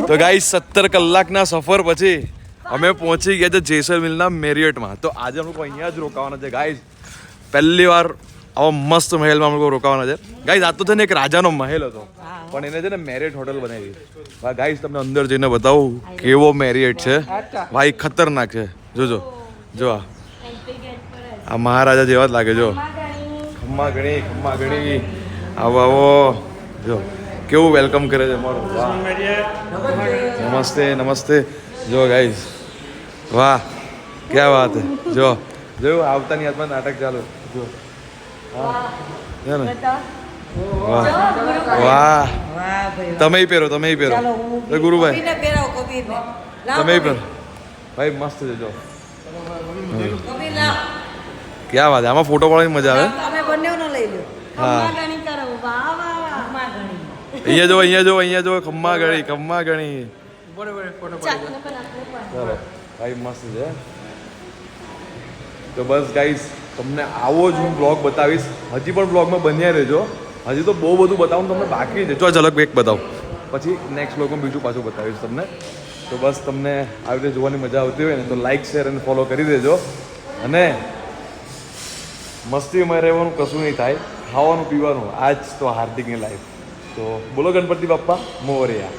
તો ગાઈસ 17 કલાકના સફર પછી અમે પહોંચી ગયા છે જેસલમેરના મેરિયટમાં. તો આજે અમે લોકો અહીંયા જ રોકાવાના છે ગાઈસ. પહેલી વાર આવો મસ્ત મહેલમાં અમે લોકો રોકાવાના છે ગાઈસ. આ તો છે ને એક રાજાનો મહેલ હતો, પણ એને છે ને મેરિયટ હોટલ બનાવી. ગાઈસ તમને અંદર જઈને બતાવું કેવો મેરિયટ છે ભાઈ, ખતરનાક છે. જોજો જો આ મહારાજા જેવા જ લાગે. જો ખમ્મા ઘણી આવો આવો જો કેવું વેલકમ કરે છે અમારું. નમસ્તે નમસ્તે. જો ગાઈસ વાહ ક્યાં વાત હે. જો જોયું આવતાની હાથમાં નાટક ચાલુ. જો હા ને વાહ વાહ. તમે પહેરો ગુરુભાઈ, તમે પહેરો ભાઈ, મસ્ત છે. જો ક્યાં વાત. આમાં ફોટો પાડવાની મજા આવે. હા અહીંયા જો ખમ્મા ઘણી. ચાલો ભાઈ મસ્ત છે. તો બસ ગાઈસ તમને આવો જ હું બ્લોગ બતાવીશ. હજી પણ બ્લોગમાં બન્યા રહેજો. હજી તો બહુ બધું બતાવું તમને બાકી છે. જો ઝલક એક બતાવું, પછી નેક્સ્ટ બ્લોગમાં બીજું પાછું બતાવીશ તમને. તો બસ તમને આવી રીતે જોવાની મજા આવતી હોય ને તો લાઈક શેર અને ફોલો કરી દેજો. અને મસ્તીમાં રહેવાનું કશું નહીં થાય, ખાવાનું પીવાનું, આ જ તો હાર્દિકની લાઈફ. તો બોલો ગણપતિ બાપ્પા મોરયા.